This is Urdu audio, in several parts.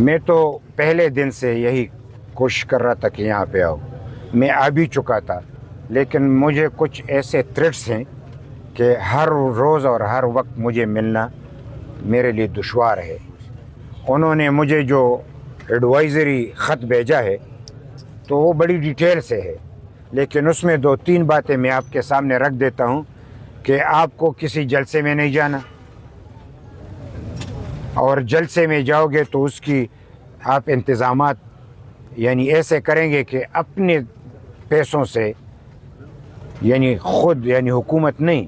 میں تو پہلے دن سے یہی کوشش کر رہا تھا کہ یہاں پہ آؤں. میں آ بھی چکا تھا، لیکن مجھے کچھ ایسے تھریٹس ہیں کہ ہر روز اور ہر وقت مجھے ملنا میرے لیے دشوار ہے. انہوں نے مجھے جو ایڈوائزری خط بھیجا ہے تو وہ بڑی ڈیٹیل سے ہے، لیکن اس میں 2-3 باتیں میں آپ کے سامنے رکھ دیتا ہوں کہ آپ کو کسی جلسے میں نہیں جانا، اور جلسے میں جاؤ گے تو اس کی آپ انتظامات یعنی ایسے کریں گے کہ اپنے پیسوں سے، یعنی خود، یعنی حکومت نہیں،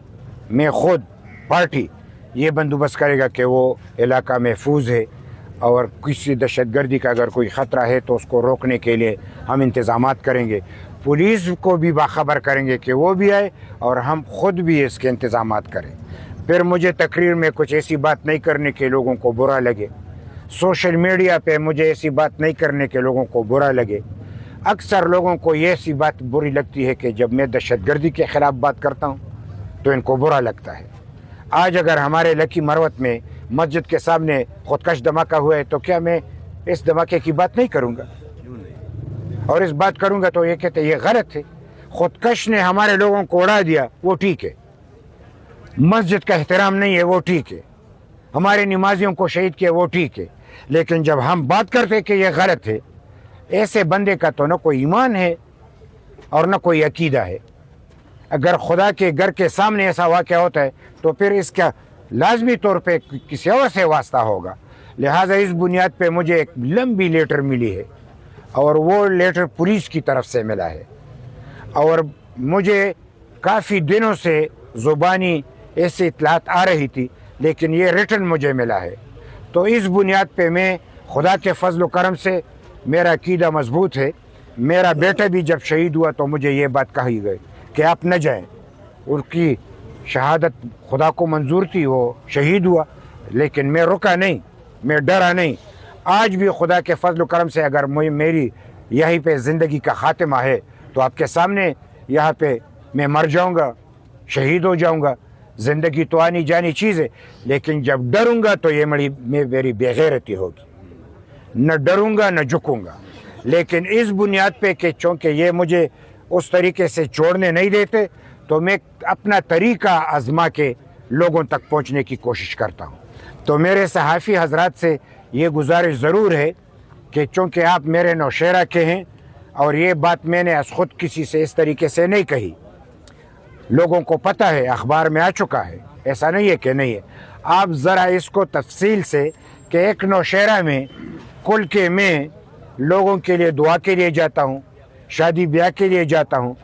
میں خود پارٹی یہ بندوبست کرے گا کہ وہ علاقہ محفوظ ہے، اور کسی دہشت گردی کا اگر کوئی خطرہ ہے تو اس کو روکنے کے لیے ہم انتظامات کریں گے. پولیس کو بھی باخبر کریں گے کہ وہ بھی آئے اور ہم خود بھی اس کے انتظامات کریں. پھر مجھے تقریر میں کچھ ایسی بات نہیں کرنے کے لوگوں کو برا لگے، سوشل میڈیا پہ مجھے ایسی بات نہیں کرنے کے لوگوں کو برا لگے. اکثر لوگوں کو یہ ایسی بات بری لگتی ہے کہ جب میں دہشت گردی کے خلاف بات کرتا ہوں تو ان کو برا لگتا ہے. آج اگر ہمارے لکی مروت میں مسجد کے سامنے خودکش دھماکہ ہوا ہے تو کیا میں اس دھماکے کی بات نہیں کروں گا؟ اور اس بات کروں گا تو یہ کہتے ہیں یہ غلط ہے. خودکش نے ہمارے لوگوں کو اڑا دیا، وہ ٹھیک ہے. مسجد کا احترام نہیں ہے، وہ ٹھیک ہے. ہمارے نمازیوں کو شہید کیا، وہ ٹھیک ہے. لیکن جب ہم بات کرتے کہ یہ غلط ہے، ایسے بندے کا تو نہ کوئی ایمان ہے اور نہ کوئی عقیدہ ہے. اگر خدا کے گھر کے سامنے ایسا واقعہ ہوتا ہے تو پھر اس کا لازمی طور پہ کسی اور سے واسطہ ہوگا. لہٰذا اس بنیاد پہ مجھے ایک لمبی لیٹر ملی ہے، اور وہ لیٹر پولیس کی طرف سے ملا ہے، اور مجھے کافی دنوں سے زبانی ایسی اطلاعات آ رہی تھی، لیکن یہ ریٹن مجھے ملا ہے. تو اس بنیاد پہ میں خدا کے فضل و کرم سے میرا عقیدہ مضبوط ہے. میرا بیٹا بھی جب شہید ہوا تو مجھے یہ بات کہی گئی کہ آپ نہ جائیں. ان کی شہادت خدا کو منظور تھی، وہ شہید ہوا، لیکن میں رکا نہیں، میں ڈرا نہیں. آج بھی خدا کے فضل و کرم سے اگر میری یہیں پہ زندگی کا خاتمہ ہے تو آپ کے سامنے یہاں پہ میں مر جاؤں گا، شہید ہو جاؤں گا. زندگی تو آنی جانی چیز ہے، لیکن جب ڈروں گا تو یہ میری بے غیرتی ہوگی. نہ ڈروں گا نہ جھکوں گا. لیکن اس بنیاد پہ کہ چونکہ یہ مجھے اس طریقے سے چھوڑنے نہیں دیتے تو میں اپنا طریقہ آزما کے لوگوں تک پہنچنے کی کوشش کرتا ہوں. تو میرے صحافی حضرات سے یہ گزارش ضرور ہے کہ چونکہ آپ میرے نوشیرہ کے ہیں، اور یہ بات میں نے از خود کسی سے اس طریقے سے نہیں کہی، لوگوں کو پتہ ہے، اخبار میں آ چکا ہے، ایسا نہیں ہے کہ نہیں ہے. آپ ذرا اس کو تفصیل سے کہ ایک نوشیرہ میں کل کے میں لوگوں کے لیے دعا کے لیے جاتا ہوں، شادی بیاہ کے لیے جاتا ہوں،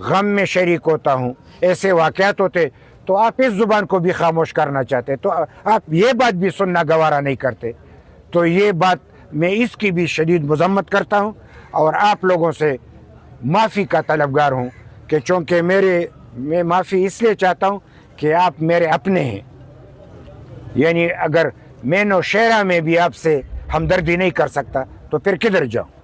غم میں شریک ہوتا ہوں، ایسے واقعات ہوتے تو آپ اس زبان کو بھی خاموش کرنا چاہتے، تو آپ یہ بات بھی سننا گوارا نہیں کرتے. تو یہ بات میں اس کی بھی شدید مذمت کرتا ہوں، اور آپ لوگوں سے معافی کا طلبگار ہوں کہ چونکہ میں معافی اس لیے چاہتا ہوں کہ آپ میرے اپنے ہیں. یعنی اگر میں نوشیرہ میں بھی آپ سے ہمدردی نہیں کر سکتا تو پھر کدھر جاؤں؟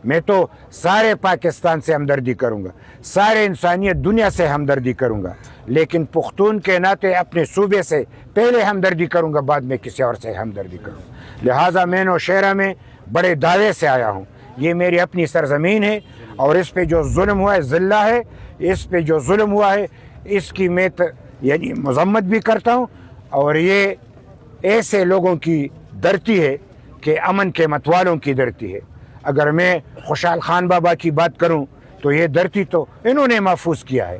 میں تو سارے پاکستان سے ہمدردی کروں گا، سارے انسانیت دنیا سے ہمدردی کروں گا، لیکن پختون کے ناطے اپنے صوبے سے پہلے ہمدردی کروں گا، بعد میں کسی اور سے ہمدردی کروں گا. لہٰذا میں نوشیرہ میں بڑے دعوے سے آیا ہوں. یہ میری اپنی سرزمین ہے، اور اس پہ جو ظلم ہوا ہے ذلہ ہے. اس پہ جو ظلم ہوا ہے اس کی میں یعنی مذمت بھی کرتا ہوں، اور یہ ایسے لوگوں کی دھرتی ہے کہ امن کے متوالوں کی دھرتی ہے. اگر میں خوشحال خان بابا کی بات کروں تو یہ دھرتی تو انہوں نے محفوظ کیا ہے.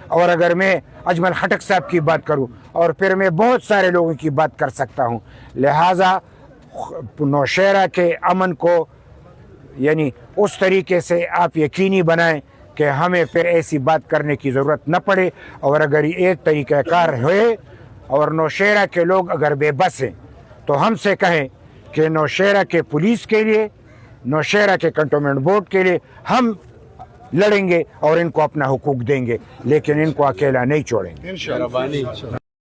اور اگر میں اجمل خٹک صاحب کی بات کروں، اور پھر میں بہت سارے لوگوں کی بات کر سکتا ہوں. لہٰذا نوشیرہ کے امن کو یعنی اس طریقے سے آپ یقینی بنائیں کہ ہمیں پھر ایسی بات کرنے کی ضرورت نہ پڑے. اور اگر یہ طریقہ کار ہوئے اور نوشیرہ کے لوگ اگر بے بس ہیں تو ہم سے کہیں کہ نوشیرہ کے پولیس کے لیے، نوشیرہ کے کنٹونمنٹ بورڈ کے لیے ہم لڑیں گے اور ان کو اپنا حقوق دیں گے، لیکن ان کو اکیلا نہیں چھوڑیں گے.